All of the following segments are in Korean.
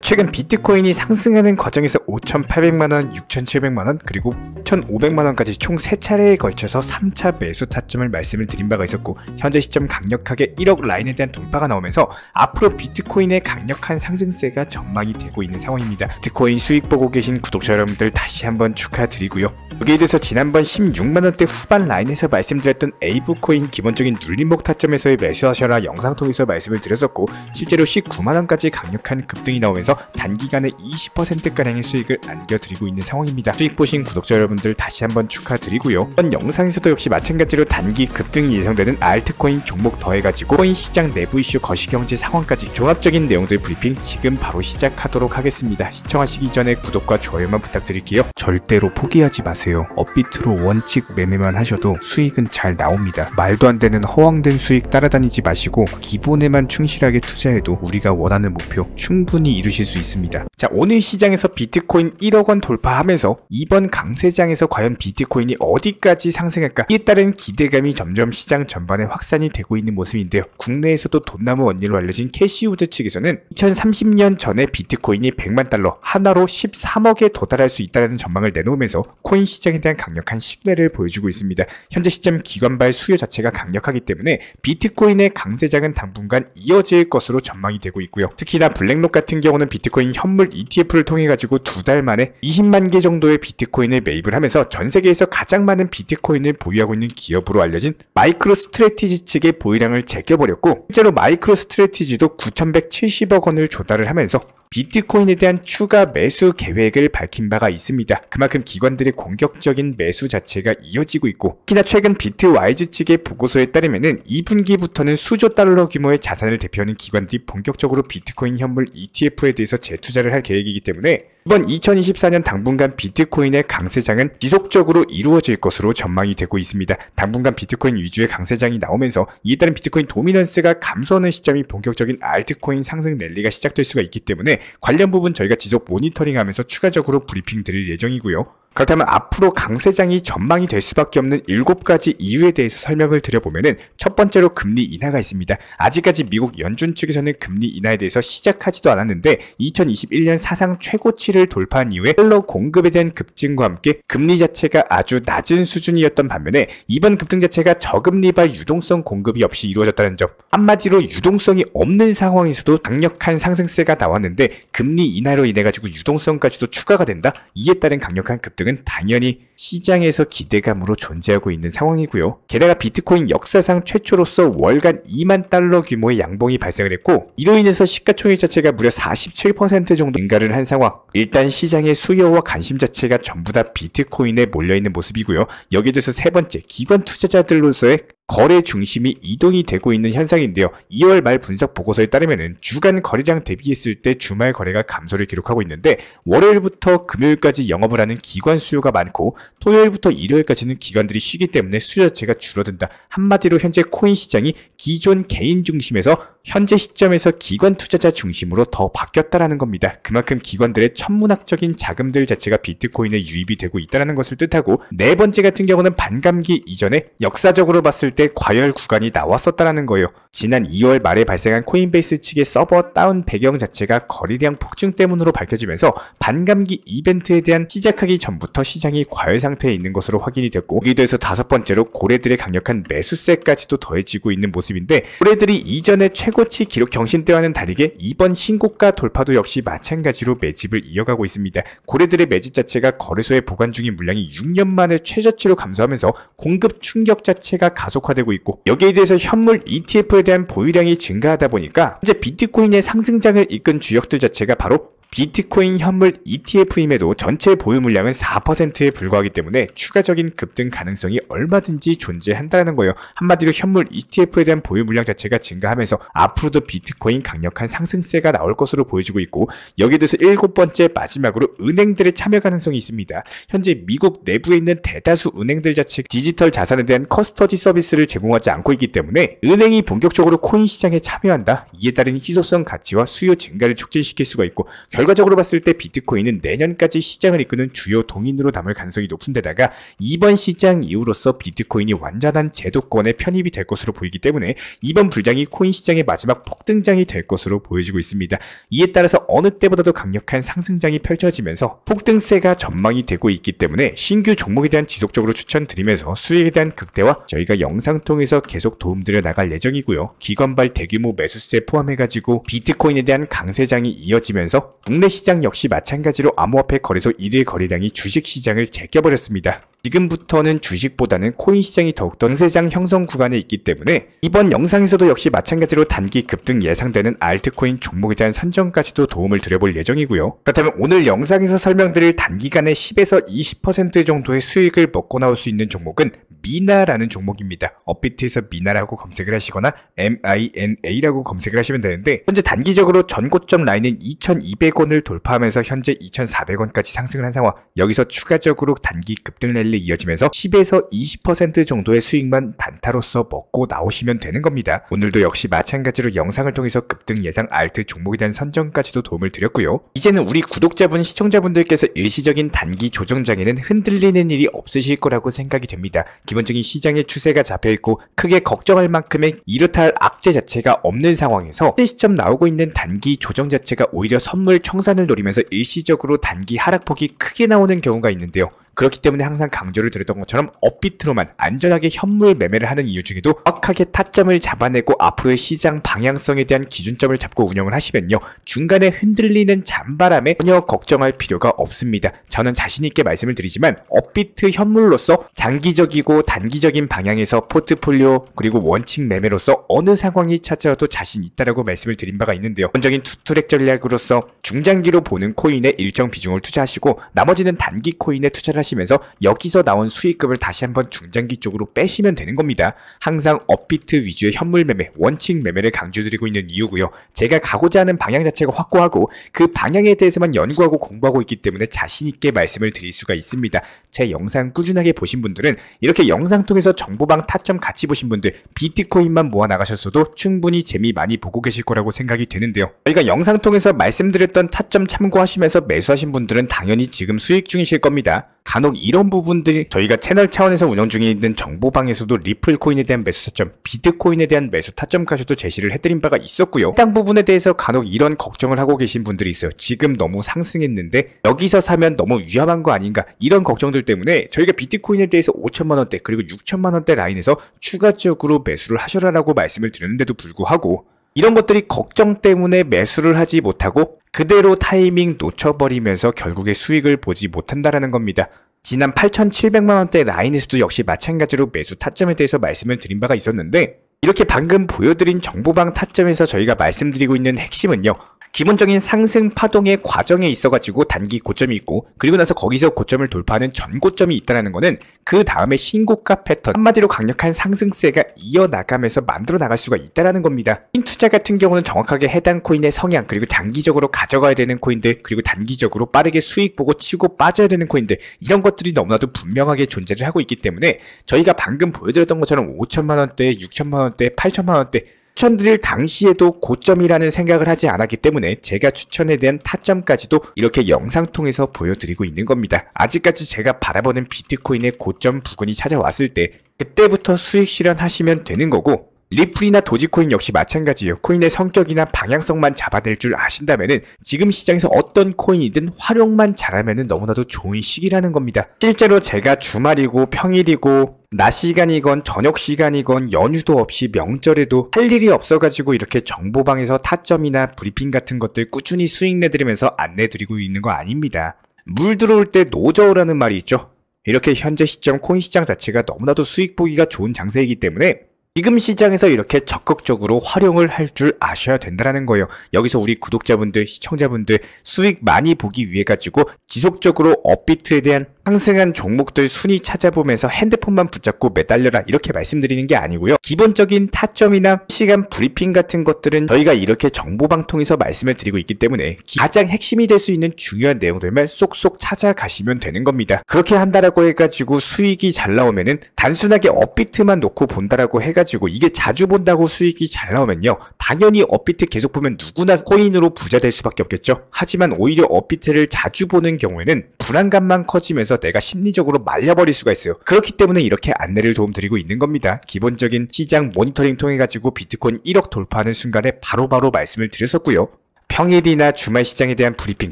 최근 비트코인이 상승하는 과정에서 5,800만원, 6,700만원, 그리고 1,500만원까지 총 3차례에 걸쳐서 3차 매수 타점을 말씀을 드린 바가 있었고, 현재 시점 강력하게 1억 라인에 대한 돌파가 나오면서 앞으로 비트코인의 강력한 상승세가 전망이 되고 있는 상황입니다. 비트코인 수익 보고 계신 구독자 여러분들 다시 한번 축하드리고요. 여기에 대해서 지난번 16만원대 후반 라인에서 말씀드렸던 에이브코인 기본적인 눌림목 타점에서의 매수하셔라 영상 통해서 말씀을 드렸었고, 실제로 19만원까지 강력한 급등이 나오면서 단기간에 20%가량의 수익을 안겨드리고 있는 상황입니다. 수익 보신 구독자 여러분들 다시 한번 축하드리고요. 이번 영상에서도 역시 마찬가지로 단기 급등이 예상되는 알트코인 종목 더해가지고 코인 시장 내부 이슈 거시경제 상황까지 종합적인 내용들 브리핑 지금 바로 시작하도록 하겠습니다. 시청하시기 전에 구독과 좋아요만 부탁드릴게요. 절대로 포기하지 마세요. 업비트로 원칙 매매만 하셔도 수익은 잘 나옵니다. 말도 안 되는 허황된 수익 따라다니지 마시고 기본에만 충실하게 투자해도 우리가 원하는 목표 충분히 이루실 수 있습니다. 자, 오늘 시장에서 비트코인 1억원 돌파하면서 이번 강세장에서 과연 비트코인이 어디까지 상승할까? 이에 따른 기대감이 점점 시장 전반에 확산이 되고 있는 모습인데요. 국내에서도 돈나무 원리로 알려진 캐시우드 측에서는 2030년 전에 비트코인이 100만 달러, 하나로 13억에 도달할 수 있다는 전망을 내놓으면서 코인 시장에 대한 강력한 신뢰를 보여주고 있습니다. 현재 시점 기관발 수요 자체가 강력하기 때문에 비트코인의 강세장은 당분간 이어질 것으로 전망이 되고 있고요. 특히나 블랙록 같은 경우는 비트코인 현물 ETF를 통해 가지고 2달 만에 20만 개 정도의 비트코인을 매입을 하면서 전 세계에서 가장 많은 비트코인을 보유하고 있는 기업으로 알려진 마이크로 스트래티지 측의 보유량을 제껴버렸고, 실제로 마이크로 스트래티지도 9,170억 원을 조달을 하면서 비트코인에 대한 추가 매수 계획을 밝힌 바가 있습니다. 그만큼 기관들의 공격적인 매수 자체가 이어지고 있고, 특히나 최근 비트와이즈 측의 보고서에 따르면은 2분기부터는 수조 달러 규모의 자산을 대표하는 기관들이 본격적으로 비트코인 현물 ETF에 대해서 재투자를 할 계획이기 때문에 이번 2024년 당분간 비트코인의 강세장은 지속적으로 이루어질 것으로 전망이 되고 있습니다. 당분간 비트코인 위주의 강세장이 나오면서 이에 따른 비트코인 도미넌스가 감소하는 시점이 본격적인 알트코인 상승 랠리가 시작될 수가 있기 때문에 관련 부분 저희가 지속 모니터링하면서 추가적으로 브리핑 드릴 예정이고요. 그렇다면 앞으로 강세장이 전망이 될 수밖에 없는 7가지 이유에 대해서 설명을 드려보면은, 첫 번째로 금리 인하가 있습니다. 아직까지 미국 연준 측에서는 금리 인하에 대해서 시작하지도 않았는데 2021년 사상 최고치를 돌파한 이후에 달러 공급에 대한 급증과 함께 금리 자체가 아주 낮은 수준이었던 반면에 이번 급등 자체가 저금리발 유동성 공급이 없이 이루어졌다는 점, 한마디로 유동성이 없는 상황에서도 강력한 상승세가 나왔는데 금리 인하로 인해 가지고 유동성까지도 추가가 된다? 이에 따른 강력한 급등 은 당연히 시장에서 기대감으로 존재하고 있는 상황이고요. 게다가 비트코인 역사상 최초로서 월간 2만 달러 규모의 양봉이 발생을 했고, 이로 인해서 시가총액 자체가 무려 47% 정도 증가를 한 상황. 일단 시장의 수요와 관심 자체가 전부 다 비트코인에 몰려있는 모습이고요. 여기에 대해서 세 번째, 기관 투자자들로서의 거래 중심이 이동이 되고 있는 현상인데요. 2월 말 분석 보고서에 따르면 주간 거래량 대비했을 때 주말 거래가 감소를 기록하고 있는데, 월요일부터 금요일까지 영업을 하는 기관 수요가 많고 토요일부터 일요일까지는 기관들이 쉬기 때문에 수요 자체가 줄어든다. 한마디로 현재 코인 시장이 기존 개인 중심에서 현재 시점에서 기관 투자자 중심으로 더 바뀌었다라는 겁니다. 그만큼 기관들의 천문학적인 자금들 자체가 비트코인에 유입이 되고 있다는 것을 뜻하고, 네 번째 같은 경우는 반감기 이전에 역사적으로 봤을 때 과열 구간이 나왔었다는 거예요. 지난 2월 말에 발생한 코인베이스 측의 서버 다운 배경 자체가 거래량 폭증 때문으로 밝혀지면서 반감기 이벤트에 대한 시작하기 전부터 시장이 과열 상태에 있는 것으로 확인이 됐고, 여기에 대해서 다섯 번째로 고래들의 강력한 매수세까지도 더해지고 있는 모습인데, 고래들이 이전에 최고치 기록 경신 때와는 다르게 이번 신고가 돌파도 역시 마찬가지로 매집을 이어가고 있습니다. 고래들의 매집 자체가 거래소에 보관 중인 물량이 6년 만에 최저치로 감소하면서 공급 충격 자체가 가속화되고 있고, 여기에 대해서 현물 ETF에 대한 보유량이 증가하다 보니까 현재 비트코인의 상승장을 이끈 주역들 자체가 바로 비트코인 현물 ETF임에도 전체 보유 물량은 4%에 불과하기 때문에 추가적인 급등 가능성이 얼마든지 존재한다는 거예요. 한마디로 현물 ETF에 대한 보유 물량 자체가 증가하면서 앞으로도 비트코인 강력한 상승세가 나올 것으로 보여지고 있고, 여기에 대해서 7번째 마지막으로 은행들의 참여 가능성이 있습니다. 현재 미국 내부에 있는 대다수 은행들 자체 디지털 자산에 대한 커스터디 서비스를 제공하지 않고 있기 때문에 은행이 본격적으로 코인 시장에 참여한다. 이에 따른 희소성 가치와 수요 증가를 촉진시킬 수가 있고, 결과적으로 봤을 때 비트코인은 내년까지 시장을 이끄는 주요 동인으로 남을 가능성이 높은 데다가 이번 시장 이후로써 비트코인이 완전한 제도권에 편입이 될 것으로 보이기 때문에 이번 불장이 코인 시장의 마지막 폭등장이 될 것으로 보여지고 있습니다. 이에 따라서 어느 때보다도 강력한 상승장이 펼쳐지면서 폭등세가 전망이 되고 있기 때문에 신규 종목에 대한 지속적으로 추천드리면서 수익에 대한 극대화 저희가 영상 통해서 계속 도움드려 나갈 예정이고요. 기관발 대규모 매수세 포함해가지고 비트코인에 대한 강세장이 이어지면서 국내 시장 역시 마찬가지로 암호화폐 거래소 1일 거래량이 주식시장을 제껴버렸습니다. 지금부터는 주식보다는 코인 시장이 더욱더 강세장 형성 구간에 있기 때문에 이번 영상에서도 역시 마찬가지로 단기 급등 예상되는 알트코인 종목에 대한 선정까지도 도움을 드려볼 예정이고요. 그렇다면 오늘 영상에서 설명드릴 단기간에 10에서 20% 정도의 수익을 먹고 나올 수 있는 종목은 미나라는 종목입니다. 업비트에서 미나라고 검색을 하시거나 MINA라고 검색을 하시면 되는데 현재 단기적으로 전고점 라인은 2,200원을 돌파하면서 현재 2,400원까지 상승을 한 상황. 여기서 추가적으로 단기 급등 랠리 이어지면서 10에서 20% 정도의 수익만 단타로서 먹고 나오시면 되는 겁니다. 오늘도 역시 마찬가지로 영상을 통해서 급등 예상 알트 종목에 대한 선정까지도 도움을 드렸고요. 이제는 우리 구독자분, 시청자분들께서 일시적인 단기 조정장에는 흔들리는 일이 없으실 거라고 생각이 됩니다. 기본적인 시장의 추세가 잡혀있고 크게 걱정할 만큼의 이렇다 할 악재 자체가 없는 상황에서 현재 시점 나오고 있는 단기 조정 자체가 오히려 선물 청산을 노리면서 일시적으로 단기 하락폭이 크게 나오는 경우가 있는데요. 그렇기 때문에 항상 강조를 드렸던 것처럼 업비트로만 안전하게 현물 매매를 하는 이유 중에도 정확하게 타점을 잡아내고 앞으로의 시장 방향성에 대한 기준점을 잡고 운영을 하시면요. 중간에 흔들리는 잔바람에 전혀 걱정할 필요가 없습니다. 저는 자신있게 말씀을 드리지만 업비트 현물로서 장기적이고 단기적인 방향에서 포트폴리오 그리고 원칙 매매로서 어느 상황이 찾아와도 자신 있다라고 말씀을 드린 바가 있는데요. 기본적인 투트랙 전략으로서 중장기로 보는 코인에 일정 비중을 투자하시고 나머지는 단기 코인에 투자를 하시면서 여기서 나온 수익금을 다시 한번 중장기 쪽으로 빼시면 되는 겁니다. 항상 업비트 위주의 현물 매매, 원칙 매매를 강조드리고 있는 이유고요. 제가 가고자 하는 방향 자체가 확고하고 그 방향에 대해서만 연구하고 공부하고 있기 때문에 자신있게 말씀을 드릴 수가 있습니다. 제 영상 꾸준하게 보신 분들은 이렇게 영상 통해서 정보방 타점 같이 보신 분들 비트코인만 모아 나가셨어도 충분히 재미 많이 보고 계실 거라고 생각이 되는데요. 저희가 영상 통해서 말씀드렸던 타점 참고하시면서 매수하신 분들은 당연히 지금 수익 중이실 겁니다. 간혹 이런 부분들이 저희가 채널 차원에서 운영 중에 있는 정보방에서도 리플 코인에 대한 매수 타점, 비트코인에 대한 매수 타점까지도 제시를 해드린 바가 있었고요. 해당 부분에 대해서 간혹 이런 걱정을 하고 계신 분들이 있어요. 지금 너무 상승했는데 여기서 사면 너무 위험한 거 아닌가, 이런 걱정들 때문에 저희가 비트코인에 대해서 5천만원대 그리고 6천만원대 라인에서 추가적으로 매수를 하셔라라고 말씀을 드렸는데도 불구하고 이런 것들이 걱정 때문에 매수를 하지 못하고 그대로 타이밍 놓쳐버리면서 결국에 수익을 보지 못한다라는 겁니다. 지난 8,700만원대 라인에서도 역시 마찬가지로 매수 타점에 대해서 말씀을 드린 바가 있었는데 이렇게 방금 보여드린 정보방 타점에서 저희가 말씀드리고 있는 핵심은요. 기본적인 상승 파동의 과정에 있어가지고 단기 고점이 있고 그리고 나서 거기서 고점을 돌파하는 전고점이 있다는 거는 그 다음에 신고가 패턴, 한마디로 강력한 상승세가 이어나가면서 만들어 나갈 수가 있다는 겁니다. 코인 투자 같은 경우는 정확하게 해당 코인의 성향 그리고 장기적으로 가져가야 되는 코인들 그리고 단기적으로 빠르게 수익 보고 치고 빠져야 되는 코인들, 이런 것들이 너무나도 분명하게 존재를 하고 있기 때문에 저희가 방금 보여드렸던 것처럼 5천만원대, 6천만원대, 8천만원대 추천드릴 당시에도 고점이라는 생각을 하지 않았기 때문에 제가 추천에 대한 타점까지도 이렇게 영상 통해서 보여드리고 있는 겁니다. 아직까지 제가 바라보는 비트코인의 고점 부근이 찾아왔을 때 그때부터 수익 실현하시면 되는 거고, 리플이나 도지코인 역시 마찬가지예요. 코인의 성격이나 방향성만 잡아낼 줄 아신다면은 지금 시장에서 어떤 코인이든 활용만 잘하면은 너무나도 좋은 시기라는 겁니다. 실제로 제가 주말이고 평일이고 낮 시간이건 저녁 시간이건 연휴도 없이 명절에도 할 일이 없어가지고 이렇게 정보방에서 타점이나 브리핑 같은 것들 꾸준히 수익 내드리면서 안내드리고 있는 거 아닙니다. 물 들어올 때 노저우라는 말이 있죠. 이렇게 현재 시점 코인 시장 자체가 너무나도 수익 보기가 좋은 장세이기 때문에 지금 시장에서 이렇게 적극적으로 활용을 할 줄 아셔야 된다는 거예요. 여기서 우리 구독자분들, 시청자분들 수익 많이 보기 위해 가지고 지속적으로 업비트에 대한 상승한 종목들 순위 찾아보면서 핸드폰만 붙잡고 매달려라 이렇게 말씀드리는 게 아니고요. 기본적인 타점이나 시간 브리핑 같은 것들은 저희가 이렇게 정보방 통해서 말씀을 드리고 있기 때문에 가장 핵심이 될 수 있는 중요한 내용들만 쏙쏙 찾아가시면 되는 겁니다. 그렇게 한다라고 해가지고 수익이 잘 나오면은 단순하게 업비트만 놓고 본다라고 해가지고 이게 자주 본다고 수익이 잘 나오면요, 당연히 업비트 계속 보면 누구나 코인으로 부자 될 수밖에 없겠죠. 하지만 오히려 업비트를 자주 보는 경우에는 불안감만 커지면서 내가 심리적으로 말려버릴 수가 있어요. 그렇기 때문에 이렇게 안내를 도움드리고 있는 겁니다. 기본적인 시장 모니터링 통해 가지고 비트코인 1억 돌파하는 순간에 바로바로 말씀을 드렸었고요. 평일이나 주말 시장에 대한 브리핑,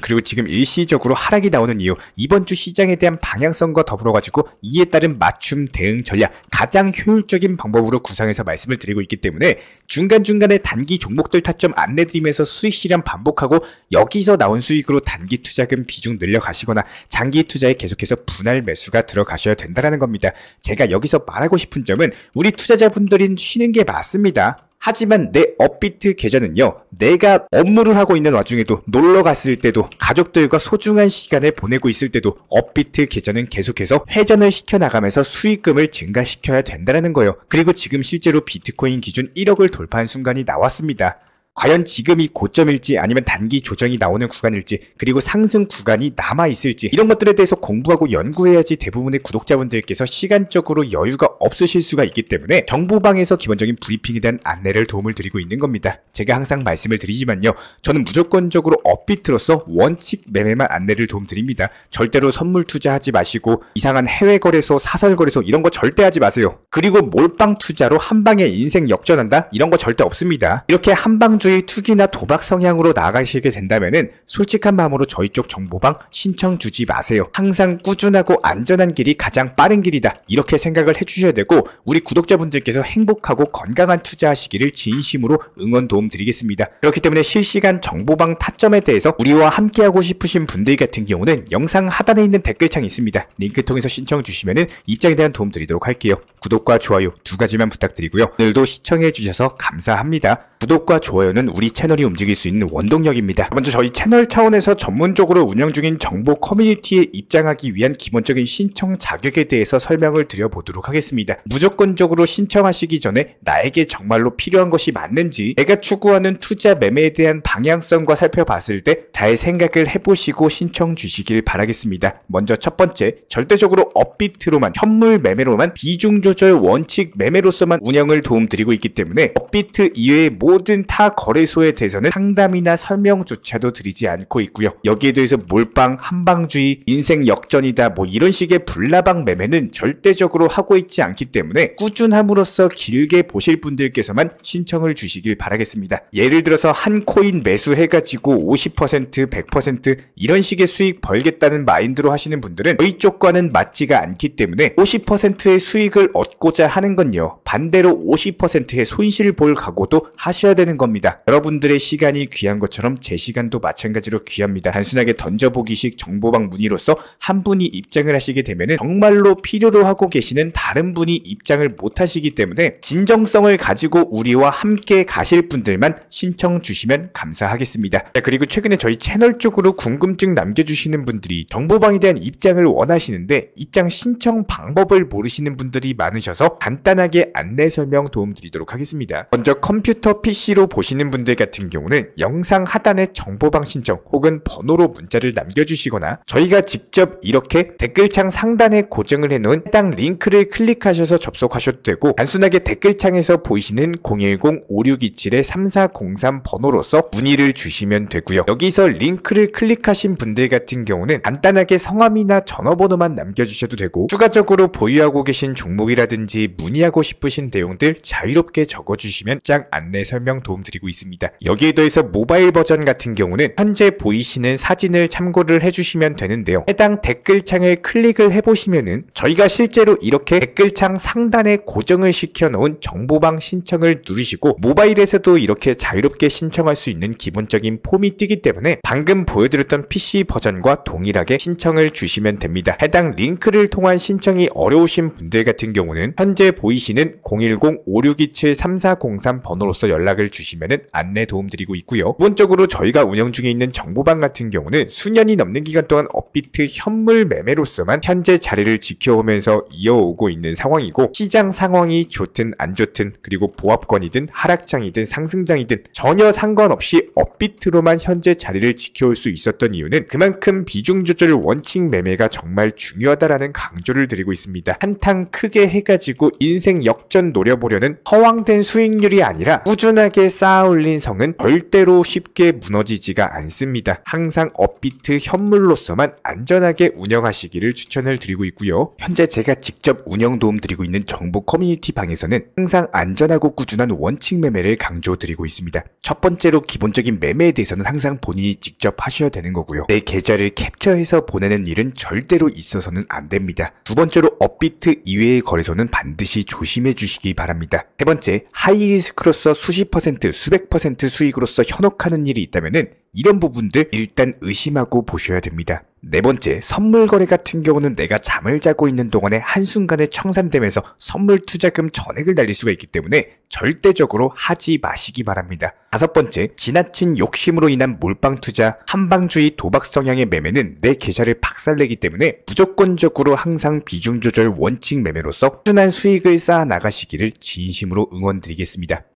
그리고 지금 일시적으로 하락이 나오는 이유, 이번 주 시장에 대한 방향성과 더불어가지고 이에 따른 맞춤 대응 전략, 가장 효율적인 방법으로 구상해서 말씀을 드리고 있기 때문에 중간중간에 단기 종목들 타점 안내드리면서 수익 실현 반복하고 여기서 나온 수익으로 단기 투자금 비중 늘려가시거나 장기 투자에 계속해서 분할 매수가 들어가셔야 된다는 겁니다. 제가 여기서 말하고 싶은 점은 우리 투자자분들은 쉬는 게 맞습니다. 하지만 내 업비트 계좌는요, 내가 업무를 하고 있는 와중에도 놀러 갔을 때도 가족들과 소중한 시간을 보내고 있을 때도 업비트 계좌는 계속해서 회전을 시켜나가면서 수익금을 증가시켜야 된다는 거예요. 그리고 지금 실제로 비트코인 기준 1억을 돌파한 순간이 나왔습니다. 과연 지금이 고점일지 아니면 단기 조정이 나오는 구간일지, 그리고 상승 구간이 남아있을지, 이런 것들에 대해서 공부하고 연구해야지 대부분의 구독자분들께서 시간적으로 여유가 없으실 수가 있기 때문에 정보방에서 기본적인 브리핑에 대한 안내를 도움을 드리고 있는 겁니다. 제가 항상 말씀을 드리지만요, 저는 무조건적으로 업비트로서 원칙 매매만 안내를 도움드립니다. 절대로 선물 투자하지 마시고 이상한 해외 거래소, 사설 거래소 이런 거 절대 하지 마세요. 그리고 몰빵 투자로 한방에 인생 역전한다? 이런 거 절대 없습니다. 이렇게 한방 투기나 도박 성향으로 나가시게 된다면은 솔직한 마음으로 저희 쪽 정보방 신청 주지 마세요. 항상 꾸준하고 안전한 길이 가장 빠른 길이다, 이렇게 생각을 해주셔야 되고, 우리 구독자분들께서 행복하고 건강한 투자하시기를 진심으로 응원 도움 드리겠습니다. 그렇기 때문에 실시간 정보방 타점에 대해서 우리와 함께하고 싶으신 분들 같은 경우는 영상 하단에 있는 댓글창이 있습니다. 링크 통해서 신청 주시면은 입장에 대한 도움 드리도록 할게요. 구독과 좋아요 두 가지만 부탁드리고요. 오늘도 시청해 주셔서 감사합니다. 구독과 좋아요는 우리 채널이 움직일 수 있는 원동력입니다. 먼저 저희 채널 차원에서 전문적으로 운영 중인 정보 커뮤니티에 입장하기 위한 기본적인 신청 자격에 대해서 설명을 드려보도록 하겠습니다. 무조건적으로 신청하시기 전에 나에게 정말로 필요한 것이 맞는지, 내가 추구하는 투자 매매에 대한 방향성과 살펴봤을 때 잘 생각을 해보시고 신청 주시길 바라겠습니다. 먼저 첫 번째, 절대적으로 업비트로만, 현물 매매로만, 비중 조절 원칙 매매로서만 운영을 도움드리고 있기 때문에 업비트 이외의 모든 타 거래소에 대해서는 상담이나 설명조차도 드리지 않고 있고요. 여기에 대해서 몰빵, 한방주의, 인생 역전이다 뭐 이런 식의 불나방 매매는 절대적으로 하고 있지 않기 때문에 꾸준함으로써 길게 보실 분들께서만 신청을 주시길 바라겠습니다. 예를 들어서 한 코인 매수해가지고 50%, 100% 이런 식의 수익 벌겠다는 마인드로 하시는 분들은 저희 쪽과는 맞지가 않기 때문에 50%의 수익을 얻고자 하는 건요, 반대로 50%의 손실을 볼 각오도 하셔야 되는 겁니다. 여러분들의 시간이 귀한 것처럼 제 시간도 마찬가지로 귀합니다. 단순하게 던져보기식 정보방 문의로서 한 분이 입장을 하시게 되면 정말로 필요로 하고 계시는 다른 분이 입장을 못 하시기 때문에 진정성을 가지고 우리와 함께 가실 분들만 신청 주시면 감사하겠습니다. 그리고 최근에 저희 채널 쪽으로 궁금증 남겨주시는 분들이 정보방에 대한 입장을 원하시는데 입장 신청 방법을 모르시는 분들이 많으셔서 간단하게 안내 설명 도움드리도록 하겠습니다. 먼저 컴퓨터 PC로 보시는 분들 같은 경우는 영상 하단에 정보방 신청 혹은 번호로 문자를 남겨주시거나 저희가 직접 이렇게 댓글창 상단에 고정을 해놓은 해당 링크를 클릭하셔서 접속하셔도 되고, 단순하게 댓글창에서 보이시는 010-5627-3403 번호로서 문의를 주시면 되고요. 여기서 링크를 클릭하신 분들 같은 경우는 간단하게 성함이나 전화번호만 남겨주셔도 되고, 추가적으로 보유하고 계신 종목이라든지 문의하고 싶으신 내용들 자유롭게 적어주시면 짱 안내 설명 도움드리고 있습니다. 여기에 더해서 모바일 버전 같은 경우는 현재 보이시는 사진을 참고를 해주시면 되는데요. 해당 댓글창을 클릭을 해보시면은 저희가 실제로 이렇게 댓글창 상단에 고정을 시켜놓은 정보방 신청을 누르시고 모바일에서도 이렇게 자유롭게 신청할 수 있는 기본적인 폼이 뜨기 때문에 방금 보여드렸던 PC 버전과 동일하게 신청을 주시면 됩니다. 해당 링크를 통한 신청이 어려우신 분들 같은 경우는 현재 보이시는 010-5627-3403 번호로서 연락을 주시면 안내 도움드리고 있고요. 기본적으로 저희가 운영 중에 있는 정보방 같은 경우는 수년이 넘는 기간 동안 업비트 현물 매매로서만 현재 자리를 지켜오면서 이어오고 있는 상황이고, 시장 상황이 좋든 안 좋든, 그리고 보합권이든 하락장이든 상승장이든 전혀 상관없이 업비트로만 현재 자리를 지켜올 수 있었던 이유는 그만큼 비중 조절 원칙 매매가 정말 중요하다라는 강조를 드리고 있습니다. 한탕 크게 해가지고 인생 역전 노려보려는 허황된 수익률이 아니라 꾸준한 꾸준하게 쌓아 올린 성은 절대로 쉽게 무너지지가 않습니다. 항상 업비트 현물로서만 안전하게 운영하시기를 추천을 드리고 있고요. 현재 제가 직접 운영 도움 드리고 있는 정보 커뮤니티 방에서는 항상 안전하고 꾸준한 원칙 매매를 강조드리고 있습니다. 첫 번째로 기본적인 매매에 대해서는 항상 본인이 직접 하셔야 되는 거고요. 내 계좌를 캡처해서 보내는 일은 절대로 있어서는 안 됩니다. 두 번째로 업비트 이외의 거래소는 반드시 조심해 주시기 바랍니다. 세 번째, 하이리스크로서 수십 퍼센트, 수백 퍼센트 수익으로서 현혹하는 일이 있다면은 이런 부분들 일단 의심하고 보셔야 됩니다. 네 번째, 선물 거래 같은 경우는 내가 잠을 자고 있는 동안에 한순간에 청산되면서 선물 투자금 전액을 날릴 수가 있기 때문에 절대적으로 하지 마시기 바랍니다. 다섯 번째, 지나친 욕심으로 인한 몰빵 투자, 한방주의 도박 성향의 매매는 내 계좌를 박살내기 때문에 무조건적으로 항상 비중 조절 원칙 매매로서 꾸준한 수익을 쌓아 나가시기를 진심으로 응원드리겠습니다.